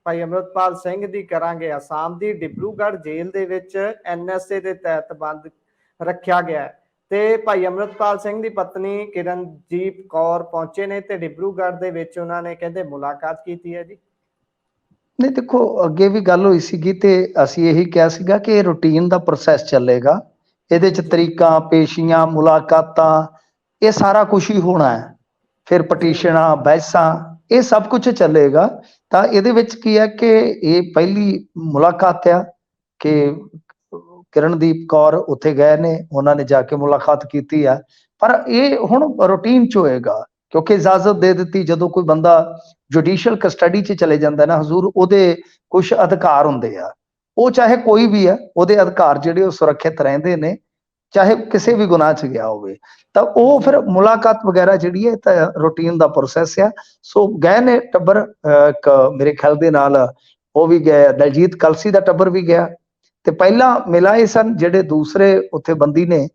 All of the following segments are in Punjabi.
ਭਾਈ ਅੰਮ੍ਰਿਤਪਾਲ ਸਿੰਘ ਦੀ ਕਰਾਂਗੇ। ਆਸਾਮ ਦੀ ਡਿਬਰੂਗੜ੍ਹ ਜੇਲ੍ਹ ਦੇ ਵਿੱਚ NSA ਦੇ ਤਹਿਤ ਬੰਦ ਰੱਖਿਆ ਗਿਆ ਤੇ ਭਾਈ ਅੰਮ੍ਰਿਤਪਾਲ ਸਿੰਘ ਦੀ ਪਤਨੀ ਕਿਰਨਜੀਤ ਕੌਰ ਪਹੁੰਚੇ ਨੇ ਤੇ ਡਿਬਰੂਗੜ੍ਹ ਦੇ ਵਿੱਚ ਉਹਨਾਂ ਨੇ ਕਹਿੰਦੇ ਮੁਲਾਕਾਤ ਕੀਤੀ ਹੈ ਜੀ। ਨਹੀਂ ਦੇਖੋ, ਅੱਗੇ ਵੀ ਗੱਲ ਹੋਈ ਸੀਗੀ ਤੇ ਅਸੀਂ ਇਹੀ ਕਿਹਾ ਸੀਗਾ ਕਿ ਇਹ ਰੂਟੀਨ ਦਾ ਪ੍ਰੋਸੈਸ ਚੱਲੇਗਾ। ਇਹਦੇ ਚ ਤਰੀਕਾਂ, ਪੇਸ਼ੀਆਂ, ਮੁਲਾਕਾਤਾਂ, ਇਹ ਸਾਰਾ ਕੁਝ ਹੀ ਹੋਣਾ ਹੈ। ਫਿਰ ਪਟੀਸ਼ਨਾਂ, ਬਹਿਸਾਂ, ਇਹ ਸਭ ਕੁਝ ਚੱਲੇਗਾ। ਤਾਂ ਇਹਦੇ ਵਿੱਚ ਕੀ ਹੈ ਕਿ ਇਹ ਪਹਿਲੀ ਮੁਲਾਕਾਤ ਆ ਕਿ ਕਿਰਨਦੀਪ ਕੌਰ ਉੱਥੇ ਗਏ ਨੇ, ਉਹਨਾਂ ਨੇ ਜਾ ਕੇ ਮੁਲਾਕਾਤ ਕੀਤੀ ਆ। ਪਰ ਇਹ ਹੁਣ ਰੂਟੀਨ ਚ ਹੋਏਗਾ ਕਿਉਂਕਿ ਇਜਾਜ਼ਤ ਦੇ ਦਿੱਤੀ। ਜਦੋਂ ਕੋਈ ਬੰਦਾ ਜੁਡੀਸ਼ੀਅਲ ਕਸਟਡੀ ਚ ਚਲੇ ਜਾਂਦਾ ਨਾ ਹਜ਼ੂਰ, ਉਹਦੇ ਕੁਝ ਅਧਿਕਾਰ ਹੁੰਦੇ ਆ। ਉਹ ਚਾਹੇ ਕੋਈ ਵੀ ਆ, ਉਹਦੇ ਅਧਿਕਾਰ ਜਿਹੜੇ ਉਹ ਸੁਰੱਖਿਅਤ ਰਹਿੰਦੇ ਨੇ, ਚਾਹੇ ਕਿਸੇ ਵੀ ਗੁਨਾਹ ਚ ਗਿਆ ਹੋਵੇ। ਤਾਂ ਉਹ ਫਿਰ ਮੁਲਾਕਾਤ ਵਗੈਰਾ ਜਿਹੜੀ ਹੈ ਤਾਂ ਰੂਟੀਨ ਦਾ ਪ੍ਰੋਸੈਸ ਆ। ਸੋ ਗਏ ਨੇ ਟੱਬਰ, ਇੱਕ ਮੇਰੇ ਖਿਆਲ ਦੇ ਨਾਲ ਉਹ ਵੀ ਗਏ, ਦਲਜੀਤ ਕਲਸੀ ਦਾ ਟੱਬਰ ਵੀ ਗਿਆ ਤੇ ਪਹਿਲਾਂ ਮਿਲਾਏ ਸਨ ਜਿਹੜੇ ਦੂਸਰੇ ਉੱਥੇ ਬੰਦੀ ਨੇ,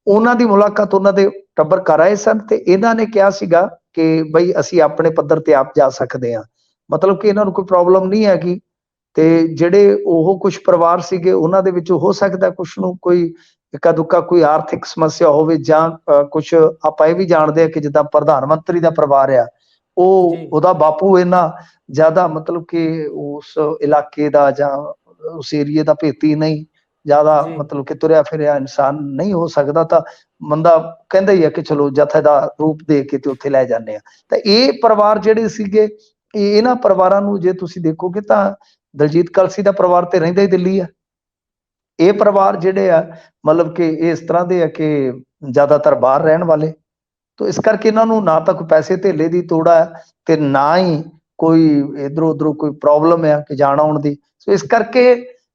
ਉਹਨਾਂ ਦੀ ਮੁਲਾਕਾਤ ਉਹਨਾਂ ਦੇ ਟੱਬਰ ਕਰ ਆਏ ਸਨ ਤੇ ਇਹਨਾਂ ਨੇ ਕਿਹਾ ਸੀਗਾ ਕਿ ਬਈ ਅਸੀਂ ਆਪਣੇ ਪੱਧਰ ਤੇ ਆਪ ਜਾ ਸਕਦੇ ਹਾਂ, ਮਤਲਬ ਕਿ ਇਹਨਾਂ ਨੂੰ ਕੋਈ ਪ੍ਰੋਬਲਮ ਨਹੀਂ ਹੈਗੀ। ਤੇ ਜਿਹੜੇ ਉਹ ਕੁਝ ਪਰਿਵਾਰ ਸੀਗੇ ਉਹਨਾਂ ਦੇ ਵਿੱਚ ਹੋ ਸਕਦਾ ਕੁਝ ਨੂੰ ਕੋਈ ਇੱਕਾ ਦੁੱਕਾ ਕੋਈ ਆਰਥਿਕ ਸਮੱਸਿਆ ਹੋਵੇ ਜਾਂ ਕੁਝ ਆਪਾਂ ਇਹ ਵੀ ਜਾਣਦੇ ਆ ਕਿ ਜਿੱਦਾਂ ਪ੍ਰਧਾਨ ਮੰਤਰੀ ਦਾ ਪਰਿਵਾਰ ਆ, ਉਹਦਾ ਬਾਪੂ ਇਹਨਾਂ ਜ਼ਿਆਦਾ ਮਤਲਬ ਕਿ ਉਸ ਇਲਾਕੇ ਦਾ ਜਾਂ ਉਸ ਏਰੀਏ ਦਾ ਭੇਤੀ ਨਹੀਂ, ਜ਼ਿਆਦਾ ਮਤਲਬ ਕਿ ਤੁਰਿਆ ਫਿਰਿਆ ਇਨਸਾਨ ਨਹੀਂ ਹੋ ਸਕਦਾ। ਤਾਂ ਬੰਦਾ ਕਹਿੰਦਾ ਹੀ ਆ ਕਿ ਚਲੋ ਜਥੇਦਾਰ ਰੂਪ ਦੇ ਕੇ ਤੇ ਉੱਥੇ ਲੈ ਜਾਂਦੇ ਆ। ਤਾਂ ਇਹ ਪਰਿਵਾਰ ਜਿਹੜੇ ਸੀਗੇ, ਇਹਨਾਂ ਪਰਿਵਾਰਾਂ ਨੂੰ ਜੇ ਤੁਸੀਂ ਦੇਖੋਗੇ ਤਾਂ ਦਲਜੀਤ ਕਲਸੀ ਦਾ ਪਰਿਵਾਰ ਤੇ ਰਹਿੰਦਾ ਹੀ ਦਿੱਲੀ ਆ। ਇਹ ਪਰਿਵਾਰ ਜਿਹੜੇ ਆ ਮਤਲਬ ਕਿ ਇਸ ਤਰ੍ਹਾਂ ਦੇ ਆ ਕਿ ਜ਼ਿਆਦਾਤਰ ਬਾਹਰ ਰਹਿਣ ਵਾਲੇ, ਤਾਂ ਇਸ ਕਰਕੇ ਇਹਨਾਂ ਨੂੰ ਨਾ ਤਾਂ ਕੋਈ ਪੈਸੇ ਧੇਲੇ ਦੀ ਤੋੜ ਹੈ ਤੇ ਨਾ ਹੀ ਕੋਈ ਇਧਰੋਂ ਉਧਰੋਂ ਕੋਈ ਪ੍ਰੋਬਲਮ ਆ ਕਿ ਜਾਣ ਆਉਣ ਦੀ। ਸੋ ਇਸ ਕਰਕੇ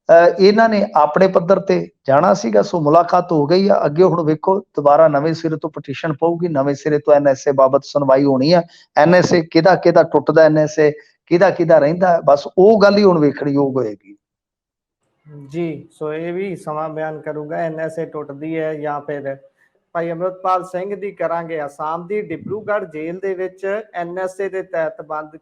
ਇਹਨਾਂ ਨੇ ਆਪਣੇ ਪੱਧਰ ਤੇ ਜਾਣਾ ਸੀਗਾ। ਸੋ ਮੁਲਾਕਾਤ ਹੋ ਗਈ ਆ। ਅੱਗੇ ਹੁਣ ਵੇਖੋ ਦੁਬਾਰਾ ਨਵੇਂ ਸਿਰੇ ਤੋਂ ਪਟੀਸ਼ਨ ਪਊਗੀ, ਨਵੇਂ ਸਿਰੇ ਤੋਂ NSA ਬਾਬਤ ਸੁਣਵਾਈ ਹੋਣੀ ਆ। NSA ਕਿਹਦਾ ਟੁੱਟਦਾ, NSA ਕਿਹਦਾ ਰਹਿੰਦਾ, ਬਸ ਉਹ ਗੱਲ ਹੀ ਹੁਣ ਵੇਖਣ ਯੋਗ ਹੋਏਗੀ ਜੀ। ਸੋ ਇਹ ਵੀ ਸਮਾਂ ਬਿਆਨ ਕਰੂਗਾ NSA ਟੁੱਟਦੀ ਹੈ ਜਾਂ ਫਿਰ। ਭਾਈ ਅੰਮ੍ਰਿਤਪਾਲ ਸਿੰਘ ਦੀ ਕਰਾਂਗੇ। ਆਸਾਮ ਦੀ ਡਿਬਰੂਗੜ੍ਹ ਜੇਲ੍ਹ ਦੇ ਵਿੱਚ NSA ਦੇ ਤਹਿਤ ਬੰਦ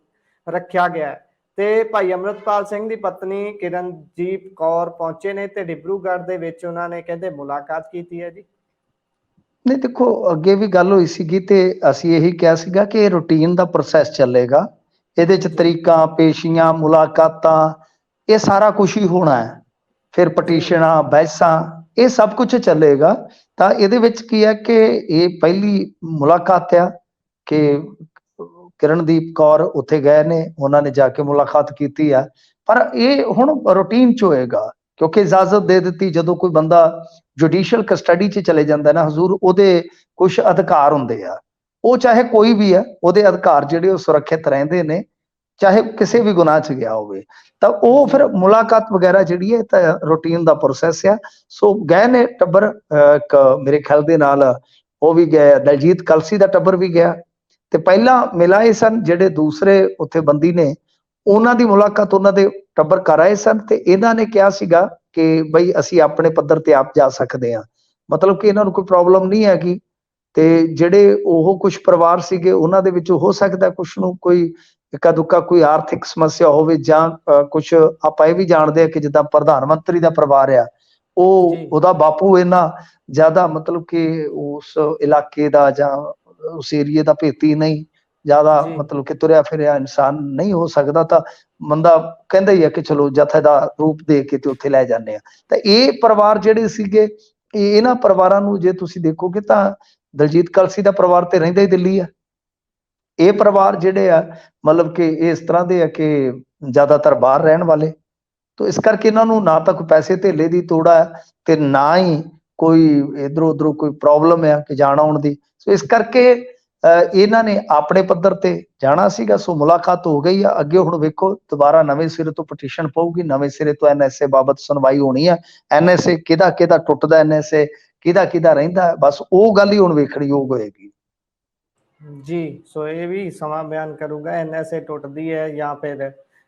ਰੱਖਿਆ ਗਿਆ ਤੇ ਭਾਈ ਅੰਮ੍ਰਿਤਪਾਲ ਸਿੰਘ ਦੀ ਪਤਨੀ ਕਿਰਨਜੀਤ ਕੌਰ ਪਹੁੰਚੇ ਨੇ ਤੇ ਡਿਬਰੂਗੜ੍ਹ ਦੇ ਵਿੱਚ ਉਹਨਾਂ ਨੇ ਕਹਿੰਦੇ ਮੁਲਾਕਾਤ ਕੀਤੀ ਹੈ ਜੀ। ਨਹੀਂ ਦੇਖੋ, ਅੱਗੇ ਵੀ ਗੱਲ ਹੋਈ ਸੀਗੀ ਤੇ ਅਸੀਂ ਇਹੀ ਕਿਹਾ ਸੀਗਾ ਕਿ ਇਹ ਰੂਟੀਨ ਦਾ ਪ੍ਰੋਸੈਸ ਚੱਲੇਗਾ। ਇਹਦੇ ਚ ਤਰੀਕਾਂ, ਪੇਸ਼ੀਆਂ, ਮੁਲਾਕਾਤਾਂ, ਇਹ ਸਾਰਾ ਕੁਝ ਹੀ ਹੋਣਾ ਹੈ। ਫਿਰ ਪਟੀਸ਼ਨਾਂ, ਬਹਿਸਾਂ, ਇਹ ਸਭ ਕੁਝ ਚੱਲੇਗਾ। ਤਾਂ ਇਹਦੇ ਵਿੱਚ ਕੀ ਹੈ ਕਿ ਇਹ ਪਹਿਲੀ ਮੁਲਾਕਾਤ ਆ ਕਿ ਕਿਰਨਦੀਪ ਕੌਰ ਉੱਥੇ ਗਏ ਨੇ, ਉਹਨਾਂ ਨੇ ਜਾ ਕੇ ਮੁਲਾਕਾਤ ਕੀਤੀ ਆ। ਪਰ ਇਹ ਹੁਣ ਰੂਟੀਨ ਚ ਹੋਏਗਾ ਕਿਉਂਕਿ ਇਜਾਜ਼ਤ ਦੇ ਦਿੱਤੀ। ਜਦੋਂ ਕੋਈ ਬੰਦਾ ਜੁਡੀਸ਼ੀਅਲ ਕਸਟਡੀ ਚ ਚਲੇ ਜਾਂਦਾ ਨਾ ਹਜ਼ੂਰ, ਉਹਦੇ ਕੁਝ ਅਧਿਕਾਰ ਹੁੰਦੇ ਆ। ਉਹ ਚਾਹੇ ਕੋਈ ਵੀ ਆ, ਉਹਦੇ ਅਧਿਕਾਰ ਜਿਹੜੇ ਉਹ ਸੁਰੱਖਿਅਤ ਰਹਿੰਦੇ ਨੇ, ਚਾਹੇ ਕਿਸੇ ਵੀ ਗੁਨਾਹ ਚ ਗਿਆ ਹੋਵੇ। ਤਾਂ ਉਹ ਫਿਰ ਮੁਲਾਕਾਤ ਵਗੈਰਾ ਜਿਹੜੀ ਹੈ ਤਾਂ ਰੂਟੀਨ ਦਾ ਪ੍ਰੋਸੈਸ ਆ। ਸੋ ਗਏ ਨੇ ਟੱਬਰ, ਇੱਕ ਮੇਰੇ ਖਿਆਲ ਦੇ ਨਾਲ ਉਹ ਵੀ ਗਏ, ਦਲਜੀਤ ਕਲਸੀ ਦਾ ਟੱਬਰ ਵੀ ਗਿਆ ਤੇ ਪਹਿਲਾਂ ਮਿਲਾਏ ਸਨ ਜਿਹੜੇ ਦੂਸਰੇ ਉੱਥੇ ਬੰਦੀ ਨੇ, ਉਹਨਾਂ ਦੀ ਮੁਲਾਕਾਤ ਉਹਨਾਂ ਦੇ ਟੱਬਰ ਕਰ ਆਏ ਸਨ ਤੇ ਇਹਨਾਂ ਨੇ ਕਿਹਾ ਸੀਗਾ ਕਿ ਬਈ ਅਸੀਂ ਆਪਣੇ ਪੱਧਰ ਤੇ ਆਪ ਜਾ ਸਕਦੇ ਹਾਂ, ਮਤਲਬ ਕਿ ਇਹਨਾਂ ਨੂੰ ਕੋਈ ਪ੍ਰੋਬਲਮ ਨਹੀਂ ਹੈਗੀ। ਤੇ ਜਿਹੜੇ ਉਹ ਕੁਝ ਪਰਿਵਾਰ ਸੀਗੇ ਉਹਨਾਂ ਦੇ ਵਿੱਚ ਹੋ ਸਕਦਾ ਕੁਝ ਨੂੰ ਕੋਈ ਇੱਕਾ ਦੁੱਕਾ ਕੋਈ ਆਰਥਿਕ ਸਮੱਸਿਆ ਹੋਵੇ ਜਾਂ ਕੁਝ ਆਪਾਂ ਇਹ ਵੀ ਜਾਣਦੇ ਆ ਕਿ ਜਿੱਦਾਂ ਪ੍ਰਧਾਨ ਮੰਤਰੀ ਦਾ ਪਰਿਵਾਰ ਆ, ਉਹਦਾ ਬਾਪੂ ਇਹਨਾਂ ਜ਼ਿਆਦਾ ਮਤਲਬ ਕਿ ਉਸ ਇਲਾਕੇ ਦਾ ਜਾਂ ਉਸ ਏਰੀਏ ਦਾ ਭੇਤੀ ਨਹੀਂ, ਜ਼ਿਆਦਾ ਮਤਲਬ ਕਿ ਤੁਰਿਆ ਫਿਰਿਆ ਇਨਸਾਨ ਨਹੀਂ ਹੋ ਸਕਦਾ। ਤਾਂ ਬੰਦਾ ਕਹਿੰਦਾ ਹੀ ਆ ਕਿ ਚਲੋ ਜਥੇਦਾਰ ਰੂਪ ਦੇ ਕੇ ਤੇ ਉੱਥੇ ਲੈ ਜਾਂਦੇ ਆ। ਤਾਂ ਇਹ ਪਰਿਵਾਰ ਜਿਹੜੇ ਸੀਗੇ, ਇਹਨਾਂ ਪਰਿਵਾਰਾਂ ਨੂੰ ਜੇ ਤੁਸੀਂ ਦੇਖੋਗੇ ਤਾਂ ਦਲਜੀਤ ਕਲਸੀ ਦਾ ਪਰਿਵਾਰ ਤੇ ਰਹਿੰਦਾ ਹੀ ਦਿੱਲੀ ਆ। ਇਹ ਪਰਿਵਾਰ ਜਿਹੜੇ ਆ ਮਤਲਬ ਕਿ ਇਸ ਤਰ੍ਹਾਂ ਦੇ ਆ ਕਿ ਜ਼ਿਆਦਾਤਰ ਬਾਹਰ ਰਹਿਣ ਵਾਲੇ, ਤਾਂ ਇਸ ਕਰਕੇ ਇਹਨਾਂ ਨੂੰ ਨਾ ਤਾਂ ਕੋਈ ਪੈਸੇ ਧੇਲੇ ਦੀ ਤੋੜ ਹੈ ਤੇ ਨਾ ਹੀ ਕੋਈ ਇਧਰੋਂ ਉਧਰੋਂ ਕੋਈ ਪ੍ਰੋਬਲਮ ਆ ਕਿ ਜਾਣ ਆਉਣ ਦੀ। ਸੋ ਇਸ ਕਰਕੇ ਇਹਨਾਂ ਨੇ ਆਪਣੇ ਪੱਧਰ ਤੇ ਜਾਣਾ ਸੀਗਾ। ਸੋ ਮੁਲਾਕਾਤ ਹੋ ਗਈ ਆ। ਅੱਗੇ ਹੁਣ ਵੇਖੋ ਦੁਬਾਰਾ ਨਵੇਂ ਸਿਰੇ ਤੋਂ ਪਟੀਸ਼ਨ ਪਊਗੀ, ਨਵੇਂ ਸਿਰੇ ਤੋਂ NSA ਬਾਬਤ ਸੁਣਵਾਈ ਹੋਣੀ ਆ। NSA ਕਿਹਦਾ ਟੁੱਟਦਾ, NSA ਕਿਹਦਾ ਰਹਿੰਦਾ, ਬਸ ਉਹ ਗੱਲ ਹੀ ਹੁਣ ਵੇਖਣ ਯੋਗ ਹੋਏਗੀ ਜੀ। ਸੋ ਇਹ ਵੀ ਸਮਾਂ ਬਿਆਨ ਕਰੂਗਾ NSA ਟੁੱਟਦੀ ਹੈ ਜਾਂ ਫਿਰ।